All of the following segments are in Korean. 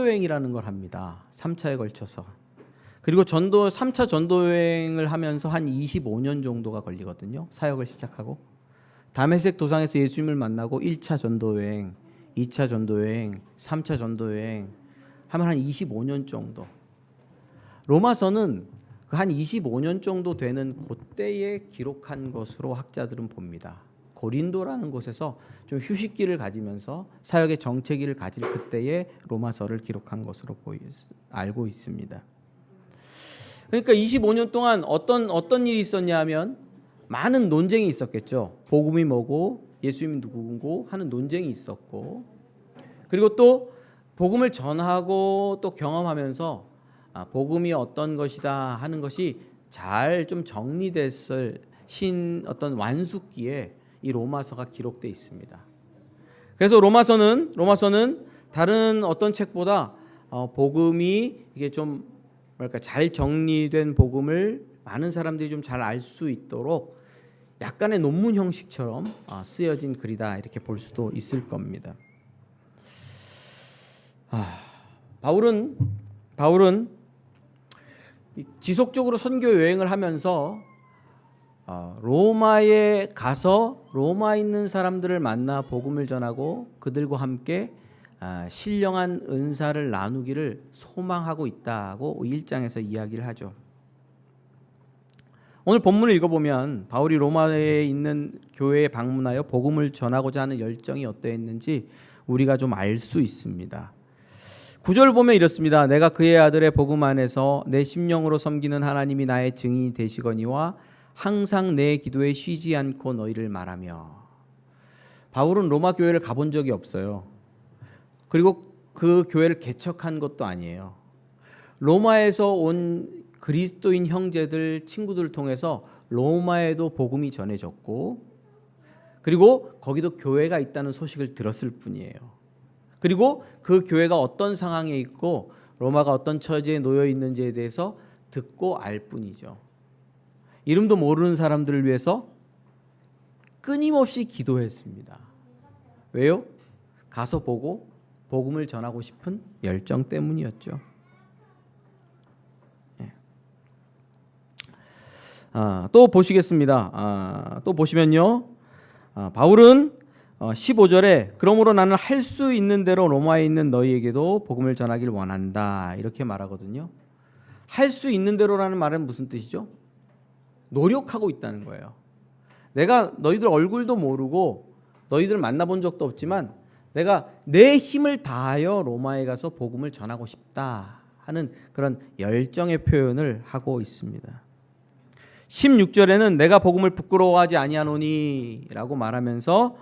여행이라는 걸 합니다. 3차에 걸쳐서. 그리고 3차 전도 여행을 하면서 한 25년 정도가 걸리거든요. 사역을 시작하고. 다메섹 도상에서 예수님을 만나고 1차 전도 여행, 2차 전도 여행, 3차 전도 여행 하면 한 25년 정도. 로마서는 그 한 25년 정도 되는 그때에 기록한 것으로 학자들은 봅니다. 고린도라는 곳에서 좀 휴식기를 가지면서 사역의 정체기를 가질 그때에 로마서를 기록한 것으로 알고 있습니다. 그러니까 25년 동안 어떤 일이 있었냐 하면 많은 논쟁이 있었겠죠. 복음이 뭐고 예수님이 누구고 하는 논쟁이 있었고, 그리고 또 복음을 전하고 또 경험하면서 복음이 어떤 것이다 하는 것이 잘 좀 정리됐을 어떤 완숙기에 이 로마서가 기록되어 있습니다. 그래서 로마서는 다른 어떤 책보다 복음이 이게 좀 잘 정리된 복음을 많은 사람들이 좀 잘 알 수 있도록 약간의 논문 형식처럼 쓰여진 글이다 이렇게 볼 수도 있을 겁니다. 바울은 지속적으로 선교 여행을 하면서 로마에 가서 로마에 있는 사람들을 만나 복음을 전하고 그들과 함께 신령한 은사를 나누기를 소망하고 있다고 1장에서 이야기를 하죠. 오늘 본문을 읽어보면 바울이 로마에 있는 교회에 방문하여 복음을 전하고자 하는 열정이 어떠했는지 우리가 좀 알 수 있습니다. 9절 보면 이렇습니다. 내가 그의 아들의 복음 안에서 내 심령으로 섬기는 하나님이 나의 증인이 되시거니와 항상 내 기도에 쉬지 않고 너희를 말하며. 바울은 로마 교회를 가본 적이 없어요. 그리고 그 교회를 개척한 것도 아니에요. 로마에서 온 그리스도인 형제들, 친구들을 통해서 로마에도 복음이 전해졌고, 그리고 거기도 교회가 있다는 소식을 들었을 뿐이에요. 그리고 그 교회가 어떤 상황에 있고 로마가 어떤 처지에 놓여 있는지에 대해서 듣고 알 뿐이죠. 이름도 모르는 사람들을 위해서 끊임없이 기도했습니다. 왜요? 가서 보고 복음을 전하고 싶은 열정 때문이었죠. 또 보시겠습니다. 또 보시면요, 바울은 15절에 그러므로 나는 할 수 있는 대로 로마에 있는 너희에게도 복음을 전하길 원한다 이렇게 말하거든요. 할 수 있는 대로라는 말은 무슨 뜻이죠? 노력하고 있다는 거예요. 내가 너희들 얼굴도 모르고 너희들 만나본 적도 없지만 내가 내 힘을 다하여 로마에 가서 복음을 전하고 싶다 하는 그런 열정의 표현을 하고 있습니다. 16절에는 내가 복음을 부끄러워하지 아니하노니 라고 말하면서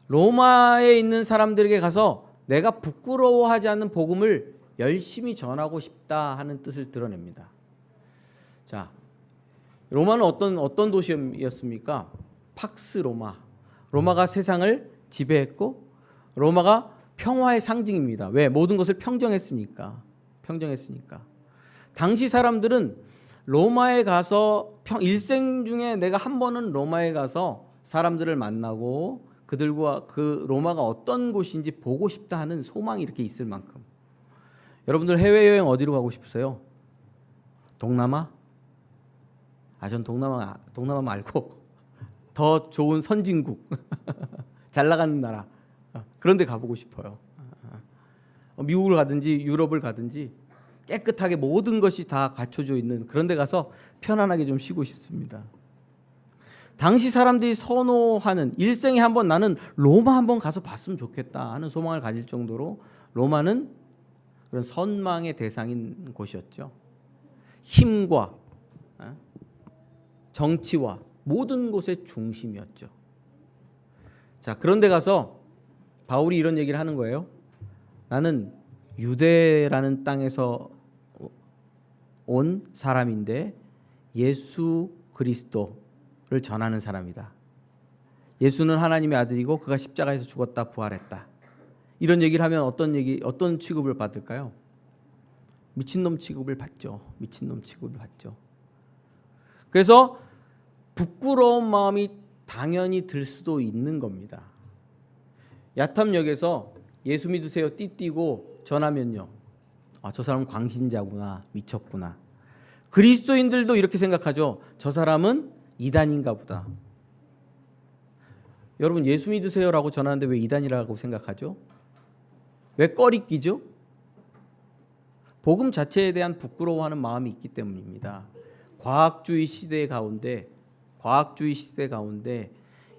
로마에 있는 사람들에게 가서 내가 부끄러워하지 않는 복음을 열심히 전하고 싶다 하는 뜻을 드러냅니다. 자, 로마는 어떤 도시였습니까? 팍스 로마. 로마가 세상을 지배했고 로마가 평화의 상징입니다. 왜? 모든 것을 평정했으니까. 당시 사람들은 로마에 가서 일생 중에 내가 한 번은 로마에 가서 사람들을 만나고 그들과 그 로마가 어떤 곳인지 보고 싶다 하는 소망이 이렇게 있을 만큼. 여러분들 해외여행 어디로 가고 싶으세요? 동남아? 전 동남아 말고 더 좋은 선진국, 잘 나가는 나라, 그런 데 가보고 싶어요. 미국을 가든지 유럽을 가든지 깨끗하게 모든 것이 다 갖춰져 있는 그런 데 가서 편안하게 좀 쉬고 싶습니다. 당시 사람들이 선호하는, 일생에 한번 나는 로마 한번 가서 봤으면 좋겠다 하는 소망을 가질 정도로 로마는 그런 선망의 대상인 곳이었죠. 힘과 정치와 모든 곳의 중심이었죠. 자, 그런데 가서 바울이 이런 얘기를 하는 거예요. 나는 유대라는 땅에서 온 사람인데 예수 그리스도를 전하는 사람이다. 예수는 하나님의 아들이고 그가 십자가에서 죽었다 부활했다. 이런 얘기를 하면 어떤 취급을 받을까요? 미친놈 취급을 받죠. 그래서 부끄러운 마음이 당연히 들 수도 있는 겁니다. 야탐역에서 예수 믿으세요 띠띠고 전하면요, 저 사람은 광신자구나, 미쳤구나. 그리스도인들도 이렇게 생각하죠. 저 사람은 이단인가 보다. 여러분 예수 믿으세요라고 전하는데 왜 이단이라고 생각하죠? 왜 꺼리끼죠? 복음 자체에 대한 부끄러워하는 마음이 있기 때문입니다. 과학주의 시대 가운데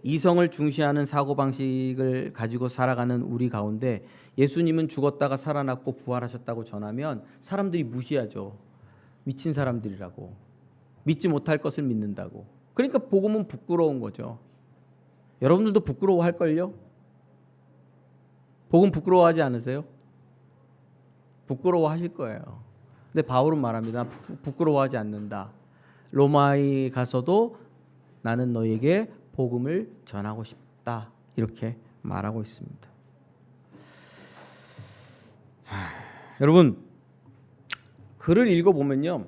이성을 중시하는 사고방식을 가지고 살아가는 우리 가운데 예수님은 죽었다가 살아났고 부활하셨다고 전하면 사람들이 무시하죠. 미친 사람들이라고. 믿지 못할 것을 믿는다고. 그러니까 복음은 부끄러운 거죠. 여러분들도 부끄러워할걸요? 복음 부끄러워하지 않으세요? 부끄러워하실 거예요. 근데 바울은 말합니다. 부끄러워하지 않는다. 로마에 가서도 나는 너에게 복음을 전하고 싶다. 이렇게 말하고 있습니다. 여러분 글을 읽어보면요.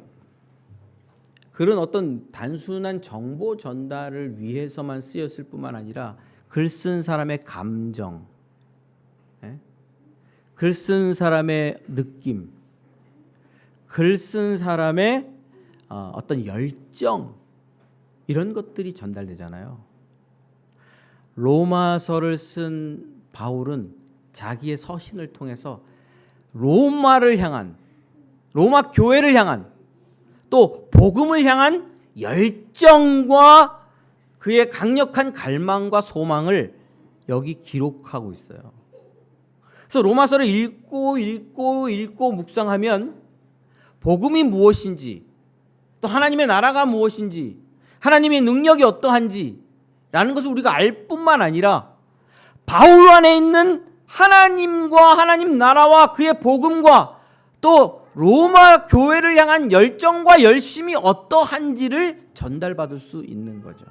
글은 어떤 단순한 정보 전달을 위해서만 쓰였을 뿐만 아니라 글 쓴 사람의 감정, 글 쓴 사람의 느낌, 글 쓴 사람의 어떤 열정 이런 것들이 전달되잖아요. 로마서를 쓴 바울은 자기의 서신을 통해서 로마 교회를 향한 또 복음을 향한 열정과 그의 강력한 갈망과 소망을 여기 기록하고 있어요. 그래서 로마서를 읽고 묵상하면 복음이 무엇인지 또 하나님의 나라가 무엇인지 하나님의 능력이 어떠한지 라는 것을 우리가 알 뿐만 아니라 바울 안에 있는 하나님과 하나님 나라와 그의 복음과 또 로마 교회를 향한 열정과 열심이 어떠한지를 전달받을 수 있는 거죠.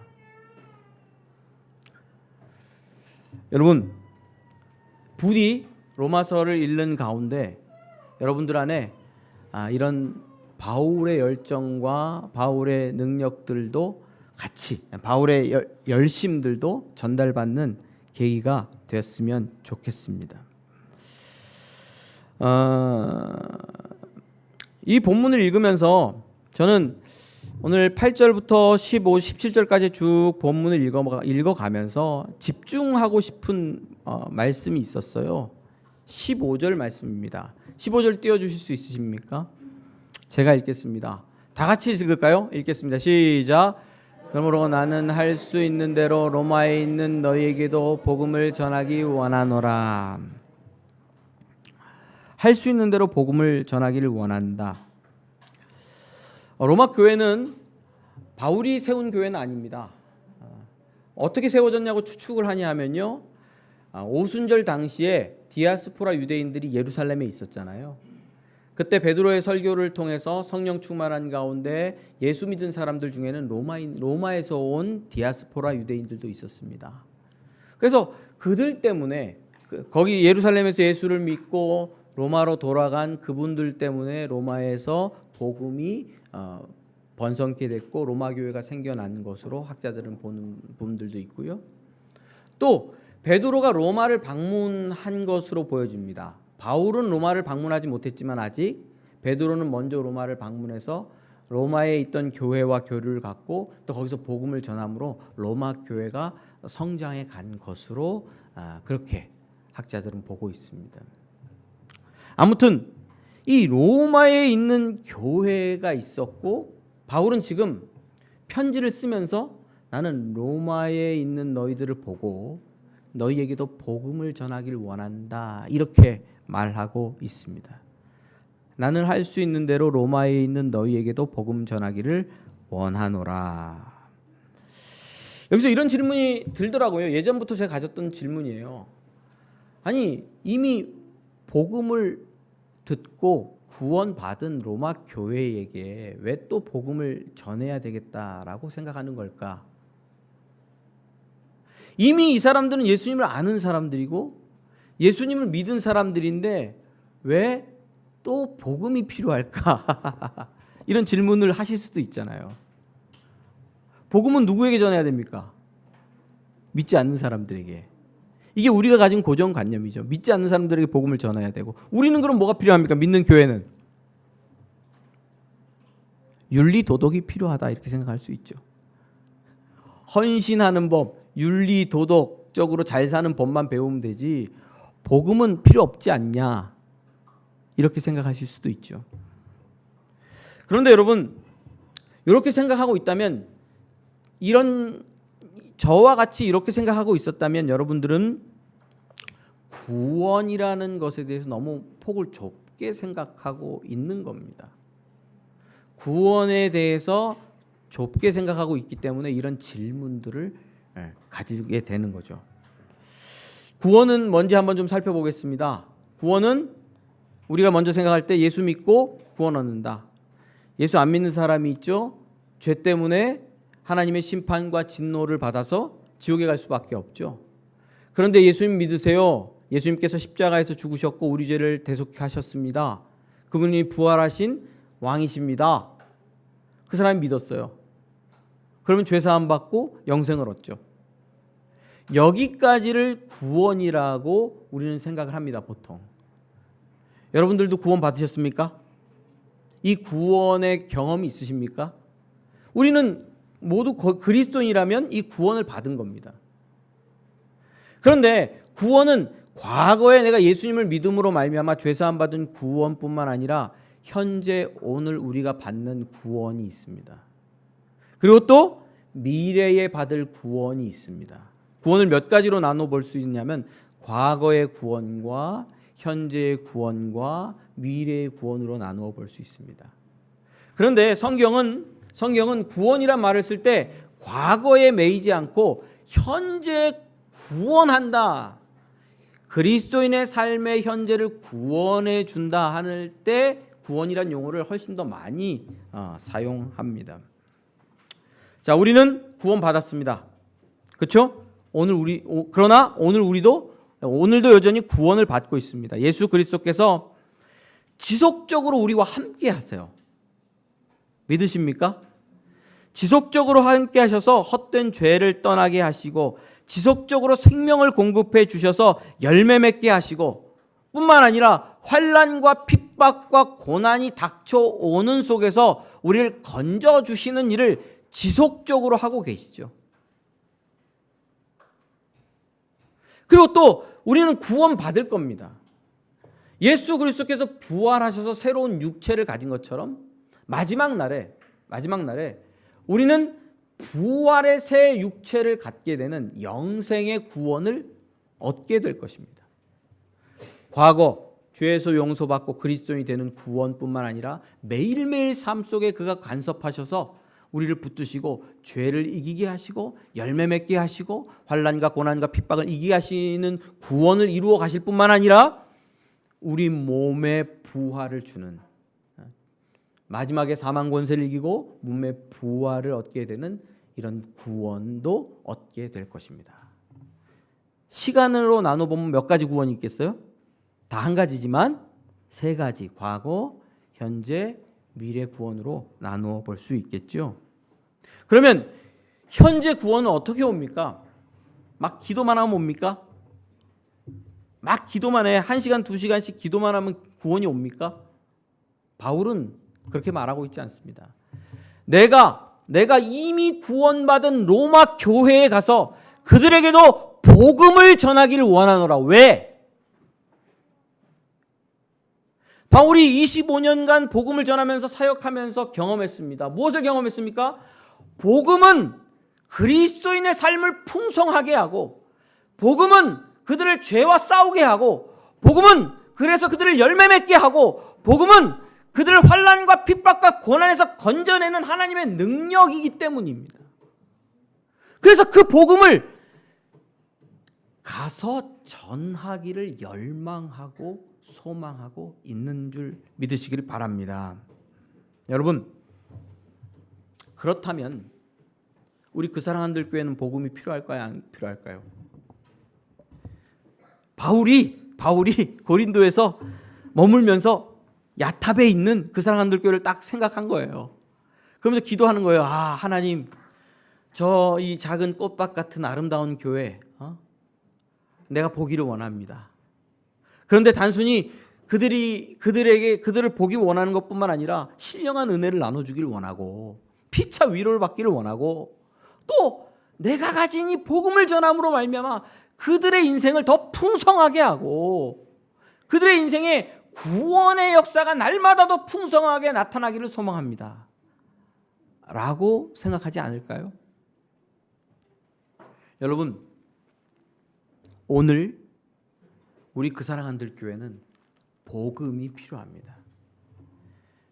여러분 부디 로마서를 읽는 가운데 여러분들 안에 이런 바울의 열정과 바울의 능력들도 같이 바울의 열심들도 전달받는 계기가 되었으면 좋겠습니다. 이 본문을 읽으면서 저는 오늘 8절부터 15, 17절까지 쭉 본문을 읽어가면서 집중하고 싶은 말씀이 있었어요. 15절 말씀입니다. 15절 띄워주실 수 있으십니까? 제가 읽겠습니다. 다 같이 읽을까요? 읽겠습니다. 시작. 그러므로 나는 할 수 있는 대로 로마에 있는 너희에게도 복음을 전하기 원하노라. 할 수 있는 대로 복음을 전하기를 원한다. 로마 교회는 바울이 세운 교회는 아닙니다. 어떻게 세워졌냐고 추측을 하냐 하면요. 오순절 당시에 디아스포라 유대인들이 예루살렘에 있었잖아요. 그때 베드로의 설교를 통해서 성령 충만한 가운데 예수 믿은 사람들 중에는 로마에서 온 디아스포라 유대인들도 있었습니다. 그래서 그들 때문에 거기 예루살렘에서 예수를 믿고 로마로 돌아간 그분들 때문에 로마에서 복음이 번성케 됐고 로마 교회가 생겨난 것으로 학자들은 보는 분들도 있고요. 또 베드로가 로마를 방문한 것으로 보여집니다. 바울은 로마를 방문하지 못했지만 아직 베드로는 먼저 로마를 방문해서 로마에 있던 교회와 교류를 갖고 또 거기서 복음을 전함으로 로마 교회가 성장해 간 것으로 그렇게 학자들은 보고 있습니다. 아무튼 이 로마에 있는 교회가 있었고 바울은 지금 편지를 쓰면서 나는 로마에 있는 너희들을 보고 너희에게도 복음을 전하기를 원한다 이렇게 말하고 있습니다. 나는 할 수 있는 대로 로마에 있는 너희에게도 복음 전하기를 원하노라. 여기서 이런 질문이 들더라고요. 예전부터 제가 가졌던 질문이에요. 아니 이미 복음을 듣고 구원받은 로마 교회에게 왜 또 복음을 전해야 되겠다라고 생각하는 걸까? 이미 이 사람들은 예수님을 아는 사람들이고 예수님을 믿은 사람들인데 왜 또 복음이 필요할까? 이런 질문을 하실 수도 있잖아요. 복음은 누구에게 전해야 됩니까? 믿지 않는 사람들에게. 이게 우리가 가진 고정관념이죠. 믿지 않는 사람들에게 복음을 전해야 되고 우리는 그럼 뭐가 필요합니까? 믿는 교회는. 윤리 도덕이 필요하다 이렇게 생각할 수 있죠. 헌신하는 법, 윤리 도덕적으로 잘 사는 법만 배우면 되지 복음은 필요 없지 않냐 이렇게 생각하실 수도 있죠. 그런데 여러분 이렇게 생각하고 있다면 저와 같이 이렇게 생각하고 있었다면 여러분들은 구원이라는 것에 대해서 너무 폭을 좁게 생각하고 있는 겁니다. 구원에 대해서 좁게 생각하고 있기 때문에 이런 질문들을 가지게 되는 거죠. 구원은 뭔지 한번 좀 살펴보겠습니다. 구원은 우리가 먼저 생각할 때 예수 믿고 구원 얻는다. 예수 안 믿는 사람이 있죠. 죄 때문에 하나님의 심판과 진노를 받아서 지옥에 갈 수밖에 없죠. 그런데 예수님 믿으세요. 예수님께서 십자가에서 죽으셨고 우리 죄를 대속케 하셨습니다. 그분이 부활하신 왕이십니다. 그 사람이 믿었어요. 그러면 죄사함 받고 영생을 얻죠. 여기까지를 구원이라고 우리는 생각을 합니다. 보통. 여러분들도 구원 받으셨습니까? 이 구원의 경험이 있으십니까? 우리는 모두 그리스도인이라면 이 구원을 받은 겁니다. 그런데 구원은 과거에 내가 예수님을 믿음으로 말미암아 죄사함 받은 구원뿐만 아니라 현재 오늘 우리가 받는 구원이 있습니다. 그리고 또 미래에 받을 구원이 있습니다. 구원을 몇 가지로 나눠 볼 수 있냐면 과거의 구원과 현재의 구원과 미래의 구원으로 나누어 볼 수 있습니다. 그런데 성경은 구원이란 말을 쓸 때 과거에 매이지 않고 현재 구원한다. 그리스도인의 삶의 현재를 구원해 준다 할 때 구원이란 용어를 훨씬 더 많이 사용합니다. 자, 우리는 구원 받았습니다. 그렇죠? 그러나 오늘도 여전히 구원을 받고 있습니다. 예수 그리스도께서 지속적으로 우리와 함께 하세요. 믿으십니까? 지속적으로 함께 하셔서 헛된 죄를 떠나게 하시고 지속적으로 생명을 공급해 주셔서 열매 맺게 하시고 뿐만 아니라 환난과 핍박과 고난이 닥쳐오는 속에서 우리를 건져주시는 일을 지속적으로 하고 계시죠. 그리고 또 우리는 구원받을 겁니다. 예수 그리스도께서 부활하셔서 새로운 육체를 가진 것처럼 마지막 날에 우리는 부활의 새 육체를 갖게 되는 영생의 구원을 얻게 될 것입니다. 과거 죄에서 용서받고 그리스도인이 되는 구원뿐만 아니라 매일매일 삶 속에 그가 간섭하셔서 우리를 붙드시고 죄를 이기게 하시고 열매 맺게 하시고 환난과 고난과 핍박을 이기게 하시는 구원을 이루어 가실 뿐만 아니라 우리 몸의 부활을 주는 마지막에 사망 권세를 이기고 몸의 부활을 얻게 되는 이런 구원도 얻게 될 것입니다. 시간으로 나눠보면 몇 가지 구원이 있겠어요? 다 한 가지지만 세 가지, 과거, 현재, 미래 구원으로 나누어 볼 수 있겠죠. 그러면 현재 구원은 어떻게 옵니까? 막 기도만 하면 옵니까? 막 기도만 해 1시간 2시간씩 기도만 하면 구원이 옵니까? 바울은 그렇게 말하고 있지 않습니다. 내가 이미 구원받은 로마 교회에 가서 그들에게도 복음을 전하기를 원하노라. 왜? 바울이 25년간 복음을 전하면서 사역하면서 경험했습니다. 무엇을 경험했습니까? 복음은 그리스도인의 삶을 풍성하게 하고 복음은 그들을 죄와 싸우게 하고 복음은 그래서 그들을 열매 맺게 하고 복음은 그들을 환난과 핍박과 고난에서 건져내는 하나님의 능력이기 때문입니다. 그래서 그 복음을 가서 전하기를 열망하고 소망하고 있는 줄 믿으시길 바랍니다. 여러분, 그렇다면 우리 그 사랑하는 교회는 복음이 필요할까요? 안 필요할까요? 바울이 고린도에서 머물면서 야탑에 있는 그 사랑하는 교회를 딱 생각한 거예요. 그러면서 기도하는 거예요. 하나님, 저 이 작은 꽃밭 같은 아름다운 교회 내가 보기를 원합니다. 그런데 단순히 그들을 보기 원하는 것뿐만 아니라 신령한 은혜를 나눠주길 원하고 피차 위로를 받기를 원하고 또 내가 가진 이 복음을 전함으로 말미암아 그들의 인생을 더 풍성하게 하고 그들의 인생에 구원의 역사가 날마다 더 풍성하게 나타나기를 소망합니다. 라고 생각하지 않을까요? 여러분, 오늘 우리 그 사랑한들 교회는 복음이 필요합니다.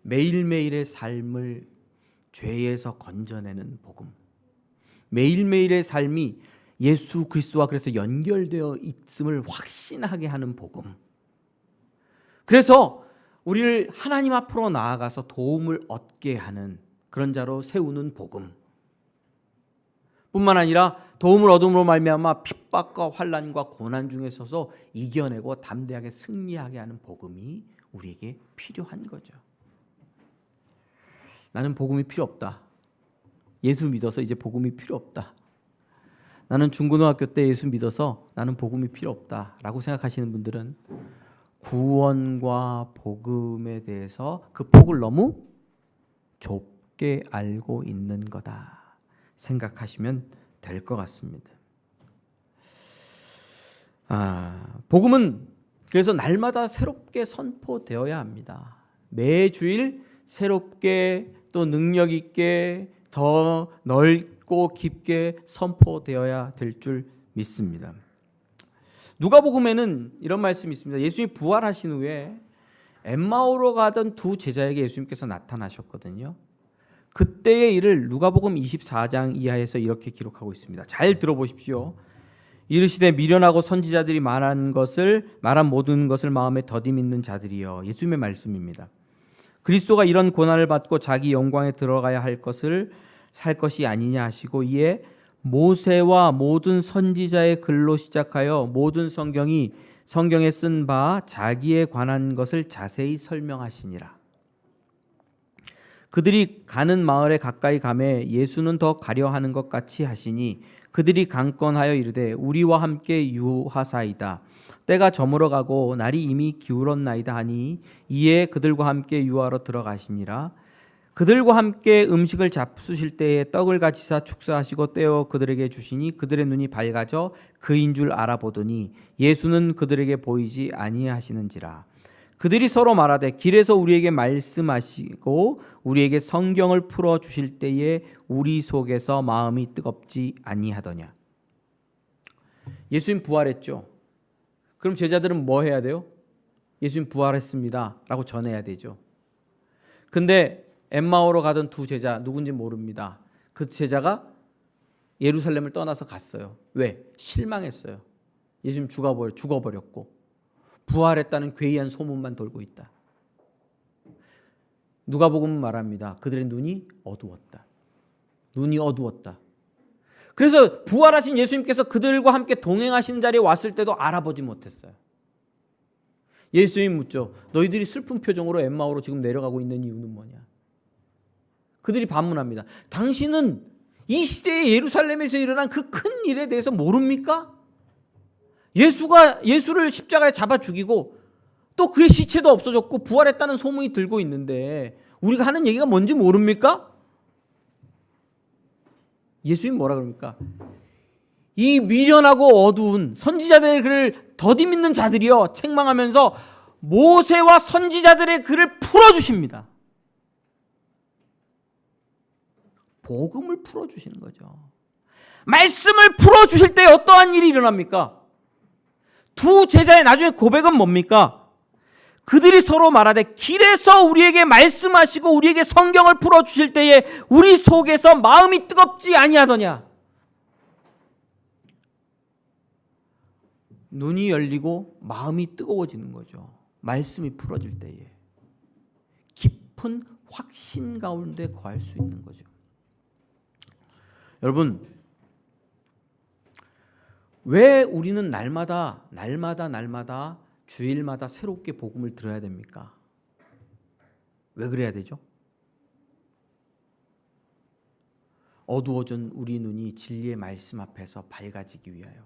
매일매일의 삶을 죄에서 건져내는 복음. 매일매일의 삶이 예수 그리스도와 그래서 연결되어 있음을 확신하게 하는 복음. 그래서 우리를 하나님 앞으로 나아가서 도움을 얻게 하는 그런 자로 세우는 복음. 뿐만 아니라 도움을 얻음으로 말미암아 핍박과 환난과 고난 중에 서서 이겨내고 담대하게 승리하게 하는 복음이 우리에게 필요한 거죠. 나는 복음이 필요 없다. 예수 믿어서 이제 복음이 필요 없다. 나는 중고등학교 때 예수 믿어서 나는 복음이 필요 없다라고 생각하시는 분들은 구원과 복음에 대해서 그 폭을 너무 좁게 알고 있는 거다 생각하시면 될 것 같습니다. 복음은 그래서 날마다 새롭게 선포되어야 합니다. 매주일 새롭게 또 능력 있게 더 넓고 깊게 선포되어야 될 줄 믿습니다. 누가복음에는 이런 말씀이 있습니다. 예수님이 부활하신 후에 엠마오로 가던 두 제자에게 예수님께서 나타나셨거든요. 그때의 일을 누가복음 24장 이하에서 이렇게 기록하고 있습니다. 잘 들어보십시오. 이르시되 미련하고 선지자들이 말한 모든 것을 마음에 더디 믿는 자들이여. 예수님의 말씀입니다. 그리스도가 이런 고난을 받고 자기 영광에 들어가야 할 것을 살 것이 아니냐 하시고 이에 모세와 모든 선지자의 글로 시작하여 모든 성경에 쓴 바 자기에 관한 것을 자세히 설명하시니라. 그들이 가는 마을에 가까이 가매 예수는 더 가려 하는 것 같이 하시니 그들이 강권하여 이르되 우리와 함께 유하사이다. 때가 저물어 가고 날이 이미 기울었나이다 하니 이에 그들과 함께 유하러 들어가시니라. 그들과 함께 음식을 잡수실 때에 떡을 가지사 축사하시고 떼어 그들에게 주시니 그들의 눈이 밝아져 그인 줄 알아보더니 예수는 그들에게 보이지 아니하시는지라. 그들이 서로 말하되 길에서 우리에게 말씀하시고 우리에게 성경을 풀어 주실 때에 우리 속에서 마음이 뜨겁지 아니하더냐. 예수님 부활했죠. 그럼 제자들은 뭐 해야 돼요? 예수님 부활했습니다 라고 전해야 되죠. 근데 엠마오로 가던 두 제자 누군지 모릅니다. 그 제자가 예루살렘을 떠나서 갔어요. 왜? 실망했어요. 예수님 죽어버렸고 부활했다는 괴이한 소문만 돌고 있다. 누가복음은 말합니다. 그들의 눈이 어두웠다. 눈이 어두웠다. 그래서 부활하신 예수님께서 그들과 함께 동행하시는 자리에 왔을 때도 알아보지 못했어요. 예수님 묻죠. 너희들이 슬픈 표정으로 엠마오로 지금 내려가고 있는 이유는 뭐냐? 그들이 반문합니다. 당신은 이 시대에 예루살렘에서 일어난 그 큰 일에 대해서 모릅니까? 예수를 십자가에 잡아 죽이고 또 그의 시체도 없어졌고 부활했다는 소문이 들고 있는데 우리가 하는 얘기가 뭔지 모릅니까? 예수님 뭐라 그럽니까? 이 미련하고 어두운 선지자들의 글을 더디 믿는 자들이여 책망하면서 모세와 선지자들의 글을 풀어주십니다. 복음을 풀어주시는 거죠. 말씀을 풀어주실 때 어떠한 일이 일어납니까? 두 제자의 나중에 고백은 뭡니까? 그들이 서로 말하되 길에서 우리에게 말씀하시고 우리에게 성경을 풀어주실 때에 우리 속에서 마음이 뜨겁지 아니하더냐. 눈이 열리고 마음이 뜨거워지는 거죠. 말씀이 풀어질 때에 깊은 확신 가운데 거할 수 있는 거죠. 여러분, 왜 우리는 날마다 주일마다 새롭게 복음을 들어야 됩니까? 왜 그래야 되죠? 어두워진 우리 눈이 진리의 말씀 앞에서 밝아지기 위하여.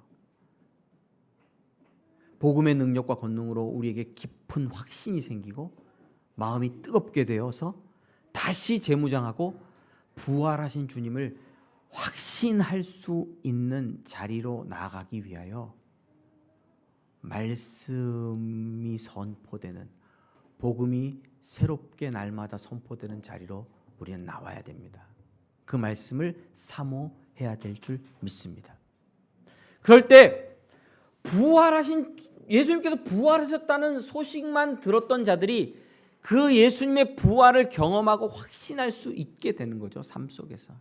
복음의 능력과 권능으로 우리에게 깊은 확신이 생기고 마음이 뜨겁게 되어서 다시 재무장하고 부활하신 주님을 확신할 수 있는 자리로 나아가기 위하여 말씀이 선포되는, 복음이 새롭게 날마다 선포되는 자리로 우리는 나와야 됩니다. 그 말씀을 사모해야 될 줄 믿습니다. 그럴 때 예수님께서 부활하셨다는 소식만 들었던 자들이 그 예수님의 부활을 경험하고 확신할 수 있게 되는 거죠. 삶 속에서.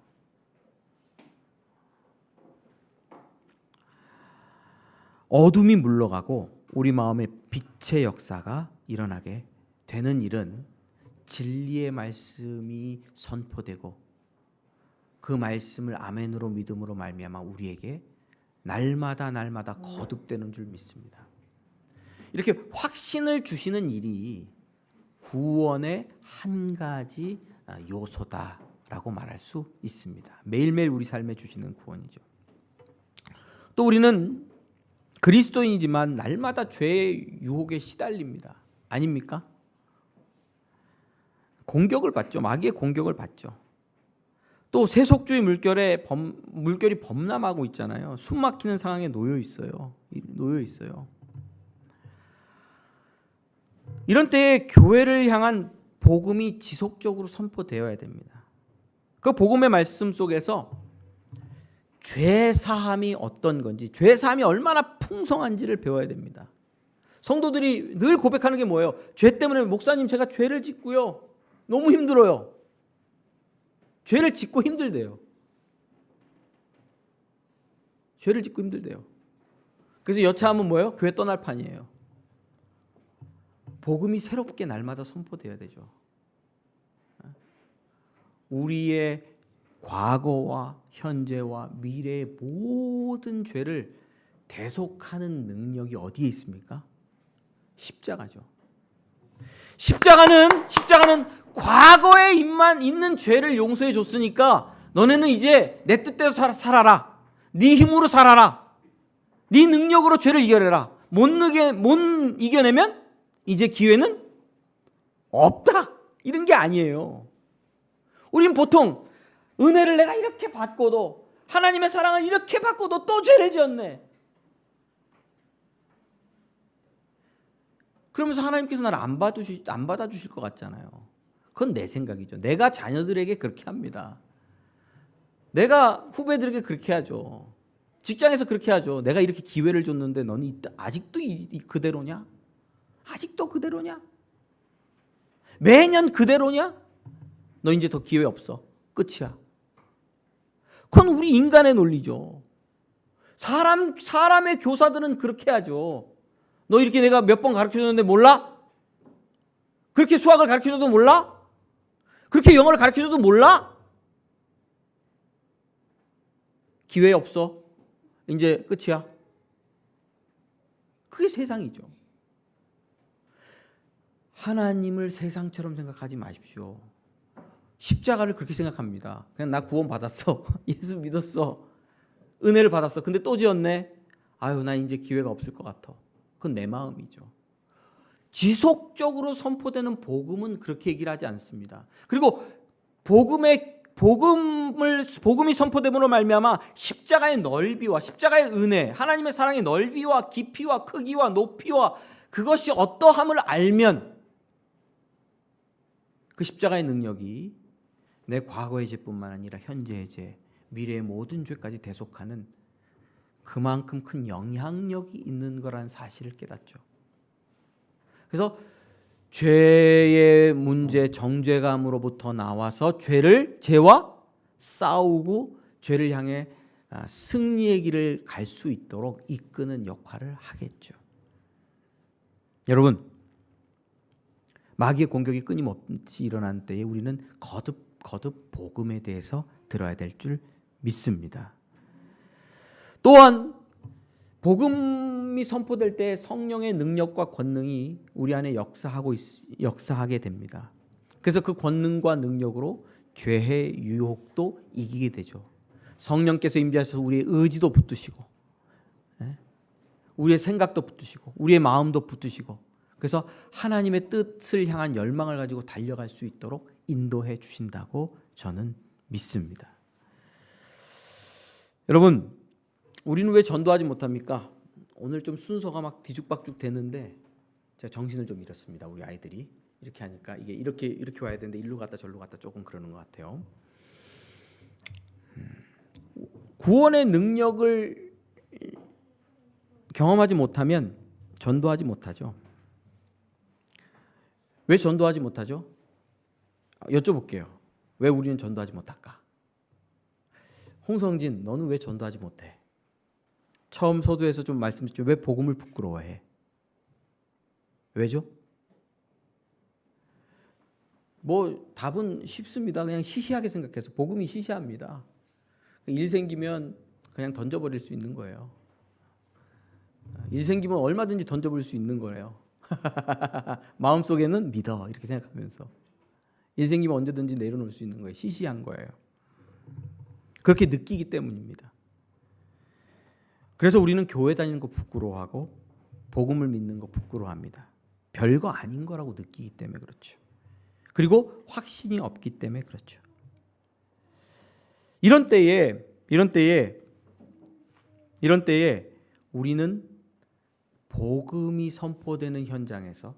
어둠이 물러가고 우리 마음에 빛의 역사가 일어나게 되는 일은 진리의 말씀이 선포되고 그 말씀을 아멘으로 믿음으로 말미암아 우리에게 날마다 거듭되는 줄 믿습니다. 이렇게 확신을 주시는 일이 구원의 한 가지 요소다라고 말할 수 있습니다. 매일매일 우리 삶에 주시는 구원이죠. 또 우리는 그리스도인이지만 날마다 죄의 유혹에 시달립니다. 아닙니까? 공격을 받죠. 마귀의 공격을 받죠. 또 세속주의 물결이 범람하고 있잖아요. 숨막히는 상황에 놓여 있어요. 이런 때에 교회를 향한 복음이 지속적으로 선포되어야 됩니다. 그 복음의 말씀 속에서 죄 사함이 어떤 건지, 죄 사함이 얼마나 풍성한지를 배워야 됩니다. 성도들이 늘 고백하는 게 뭐예요? 죄 때문에 목사님 제가 죄를 짓고요. 너무 힘들어요. 죄를 짓고 힘들대요. 죄를 짓고 힘들대요. 그래서 여차하면 뭐예요? 교회 떠날 판이에요. 복음이 새롭게 날마다 선포되어야 되죠. 우리의 과거와 현재와 미래의 모든 죄를 대속하는 능력이 어디에 있습니까? 십자가죠. 십자가는 과거에 있는 죄를 용서해 줬으니까 너네는 이제 내 뜻대로 살아라. 네 힘으로 살아라. 네 능력으로 죄를 이겨내라. 못 이겨내면 이제 기회는 없다. 이런 게 아니에요. 우린 보통 은혜를 내가 이렇게 받고도, 하나님의 사랑을 이렇게 받고도 또 죄를 지었네. 그러면서 하나님께서 나를 안 받아주실 것 같잖아요. 그건 내 생각이죠. 내가 자녀들에게 그렇게 합니다. 내가 후배들에게 그렇게 하죠. 직장에서 그렇게 하죠. 내가 이렇게 기회를 줬는데 너는 아직도 그대로냐? 아직도 그대로냐? 매년 그대로냐? 너 이제 더 기회 없어. 끝이야. 그건 우리 인간의 논리죠. 사람의 교사들은 그렇게 하죠. 너 이렇게 내가 몇 번 가르쳐줬는데 몰라? 그렇게 수학을 가르쳐줘도 몰라? 그렇게 영어를 가르쳐줘도 몰라? 기회 없어. 이제 끝이야. 그게 세상이죠. 하나님을 세상처럼 생각하지 마십시오. 십자가를 그렇게 생각합니다. 그냥 나 구원 받았어. 예수 믿었어. 은혜를 받았어. 근데 또 지었네. 아유, 나 이제 기회가 없을 것 같아. 그건 내 마음이죠. 지속적으로 선포되는 복음은 그렇게 얘기를 하지 않습니다. 그리고 복음이 선포됨으로 말미암아 십자가의 넓이와 십자가의 은혜, 하나님의 사랑의 넓이와 깊이와 크기와 높이와 그것이 어떠함을 알면 그 십자가의 능력이 내 과거의 죄뿐만 아니라 현재의 죄, 미래의 모든 죄까지 대속하는 그만큼 큰 영향력이 있는 거라는 사실을 깨닫죠. 그래서 죄의 문제, 정죄감으로부터 나와서 죄와 싸우고 죄를 향해 승리의 길을 갈 수 있도록 이끄는 역할을 하겠죠. 여러분, 마귀의 공격이 끊임없이 일어나는 때에 우리는 거듭 복음에 대해서 들어야 될 줄 믿습니다. 또한 복음이 선포될 때 성령의 능력과 권능이 우리 안에 역사하게 됩니다. 그래서 그 권능과 능력으로 죄의 유혹도 이기게 되죠. 성령께서 임재하셔서 우리의 의지도 붙드시고 우리의 생각도 붙드시고 우리의 마음도 붙드시고 그래서 하나님의 뜻을 향한 열망을 가지고 달려갈 수 있도록 인도해 주신다고 저는 믿습니다. 여러분, 우리는 왜 전도하지 못합니까? 오늘 좀 순서가 막 뒤죽박죽 되는데 제가 정신을 좀 잃었습니다. 우리 아이들이 이렇게 하니까 이게 이렇게 와야 되는데 일로 갔다 절로 갔다 조금 그러는 것 같아요. 구원의 능력을 경험하지 못하면 전도하지 못하죠. 왜 전도하지 못하죠? 여쭤볼게요. 왜 우리는 전도하지 못할까? 홍성진, 너는 왜 전도하지 못해? 처음 서두에서 좀 말씀드렸죠. 왜 복음을 부끄러워해? 왜죠? 뭐 답은 쉽습니다. 그냥 시시하게 생각해서 복음이 시시합니다. 일 생기면 그냥 던져버릴 수 있는 거예요. 일 생기면 얼마든지 던져버릴 수 있는 거예요. 마음속에는 믿어 이렇게 생각하면서 일 생기면 언제든지 내려놓을 수 있는 거예요. 시시한 거예요. 그렇게 느끼기 때문입니다. 그래서 우리는 교회 다니는 거 부끄러워하고 복음을 믿는 거 부끄러워합니다. 별거 아닌 거라고 느끼기 때문에 그렇죠. 그리고 확신이 없기 때문에 그렇죠. 이런 때에 우리는 복음이 선포되는 현장에서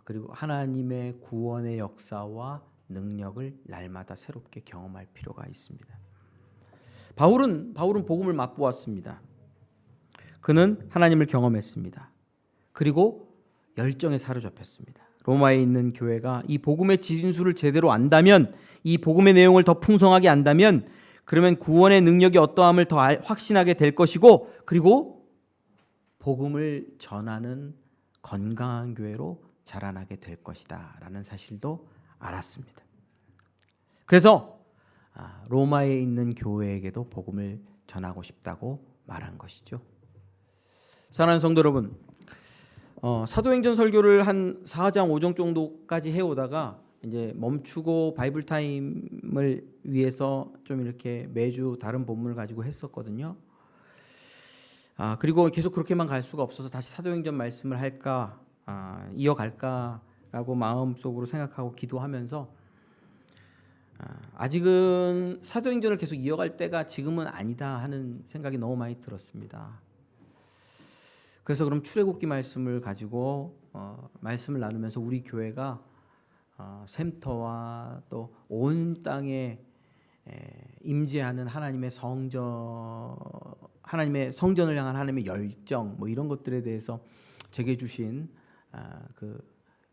그리고 하나님의 구원의 역사와 능력을 날마다 새롭게 경험할 필요가 있습니다. 바울은 복음을 맛보았습니다. 그는 하나님을 경험했습니다. 그리고 열정에 사로잡혔습니다. 로마에 있는 교회가 이 복음의 진수를 제대로 안다면, 이 복음의 내용을 더 풍성하게 안다면, 그러면 구원의 능력이 어떠함을 더 확신하게 될 것이고, 그리고 복음을 전하는 건강한 교회로 자라나게 될 것이다 라는 사실도 알았습니다. 그래서 로마에 있는 교회에게도 복음을 전하고 싶다고 말한 것이죠. 사랑하는 성도 여러분, 사도행전 설교를 한 4장 5장 정도까지 해오다가 이제 멈추고 바이블 타임을 위해서 좀 이렇게 매주 다른 본문을 가지고 했었거든요. 그리고 계속 그렇게만 갈 수가 없어서 다시 사도행전 말씀을 할까, 이어갈까라고 마음속으로 생각하고 기도하면서 아직은 사도행전을 계속 이어갈 때가 지금은 아니다 하는 생각이 너무 많이 들었습니다. 그래서 그럼 출애굽기 말씀을 가지고 말씀을 나누면서 우리 교회가 샘터와 또 온 땅에 임재하는 하나님의 성전을 향한 하나님의 열정 뭐 이런 것들에 대해서 제게 주신 그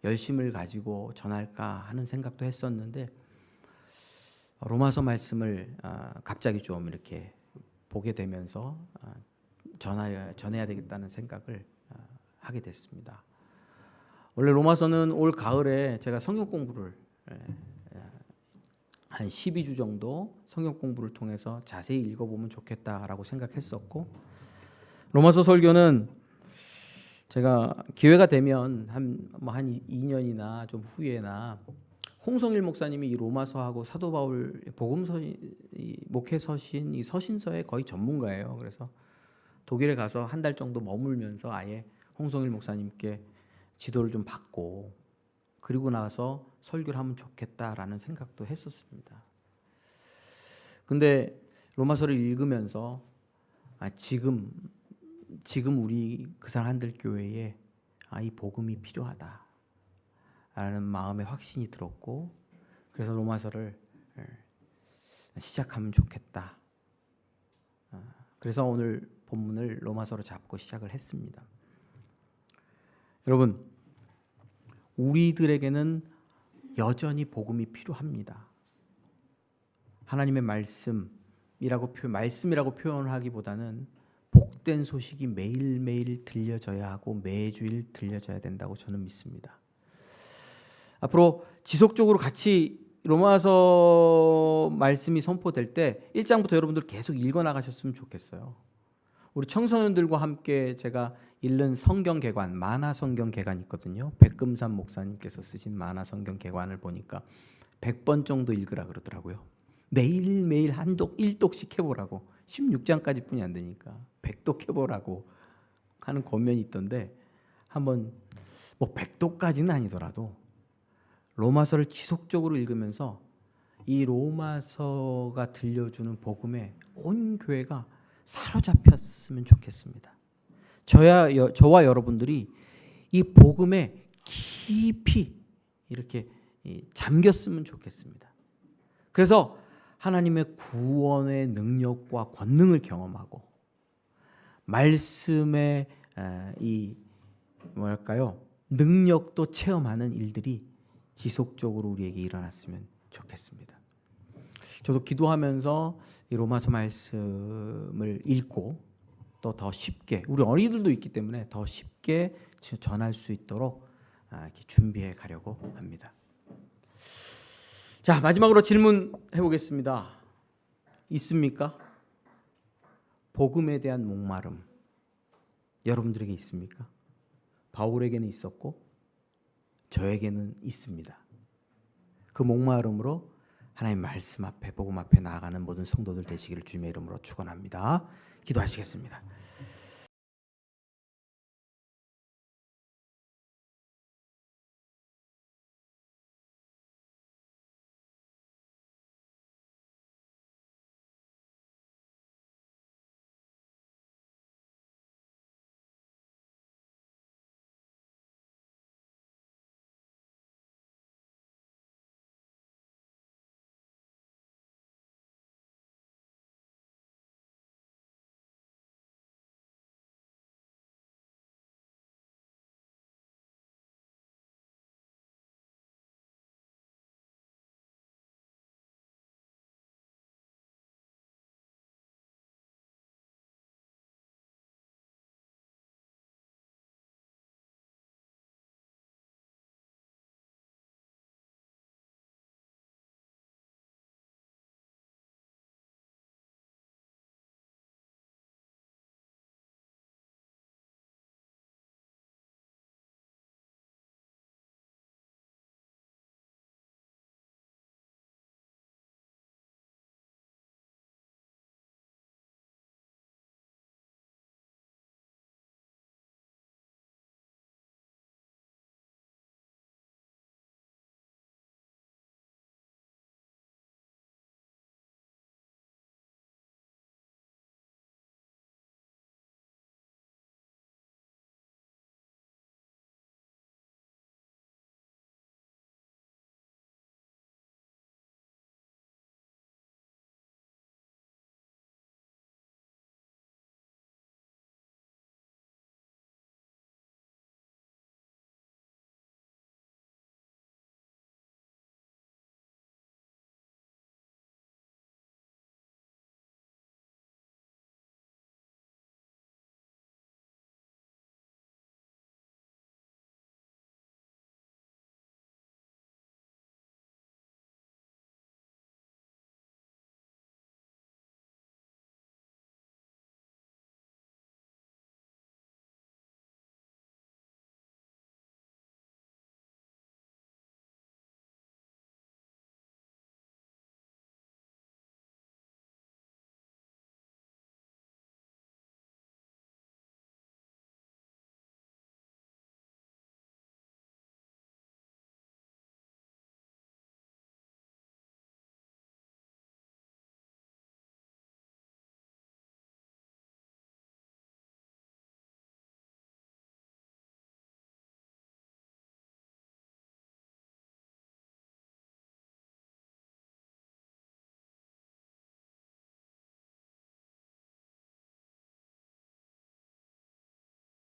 열심을 가지고 전할까 하는 생각도 했었는데 로마서 말씀을 갑자기 좀 이렇게 보게 되면서 전해야 되겠다는 생각을 하게 됐습니다. 원래 로마서는 올 가을에 제가 성경 공부를 한 12주 정도 성경 공부를 통해서 자세히 읽어보면 좋겠다라고 생각했었고, 로마서 설교는 제가 기회가 되면 한 2년이나 좀 후에나 홍성일 목사님이 이 로마서하고 사도 바울 복음서 목회 서신 이 서신서의 거의 전문가예요. 그래서 독일에 가서 한 달 정도 머물면서 아예 홍성일 목사님께 지도를 좀 받고 그리고 나서 설교를 하면 좋겠다라는 생각도 했었습니다. 근데 로마서를 읽으면서 지금 우리 그 사람들 교회에 이 복음이 필요하다라는 마음의 확신이 들었고, 그래서 로마서를 시작하면 좋겠다. 그래서 오늘 본문을 로마서로 잡고 시작을 했습니다. 여러분, 우리들에게는 여전히 복음이 필요합니다. 하나님의 말씀이라고 표현을 하기보다는 복된 소식이 매일매일 들려져야 하고 매주일 들려져야 된다고 저는 믿습니다. 앞으로 지속적으로 같이 로마서 말씀이 선포될 때 1장부터 여러분들 계속 읽어나가셨으면 좋겠어요. 우리 청소년들과 함께 제가 읽는 성경 개관, 만화 성경 개관 있거든요. 백금산 목사님께서 쓰신 만화 성경 개관을 보니까 100번 정도 읽으라 그러더라고요. 매일매일 1독씩 해보라고. 16장까지 뿐이 안 되니까 100독 해보라고 하는 권면이 있던데 한번 뭐 100도까지는 아니더라도 로마서를 지속적으로 읽으면서 이 로마서가 들려주는 복음에 온 교회가 사로잡혔으면 좋겠습니다. 저와 여러분들이 이 복음에 깊이 이렇게 잠겼으면 좋겠습니다. 그래서 하나님의 구원의 능력과 권능을 경험하고 말씀의 이 뭐랄까요? 능력도 체험하는 일들이 지속적으로 우리에게 일어났으면 좋겠습니다. 저도 기도하면서 이 로마서 말씀을 읽고 또 더 쉽게 우리 어린이들도 있기 때문에 더 쉽게 전할 수 있도록 이렇게 준비해 가려고 합니다. 자, 마지막으로 질문해 보겠습니다. 있습니까? 복음에 대한 목마름 여러분들에게 있습니까? 바울에게는 있었고 저에게는 있습니다. 그 목마름으로 하나님 말씀 앞에 복음 앞에 나아가는 모든 성도들 되시기를 주님의 이름으로 축원합니다. 기도하시겠습니다.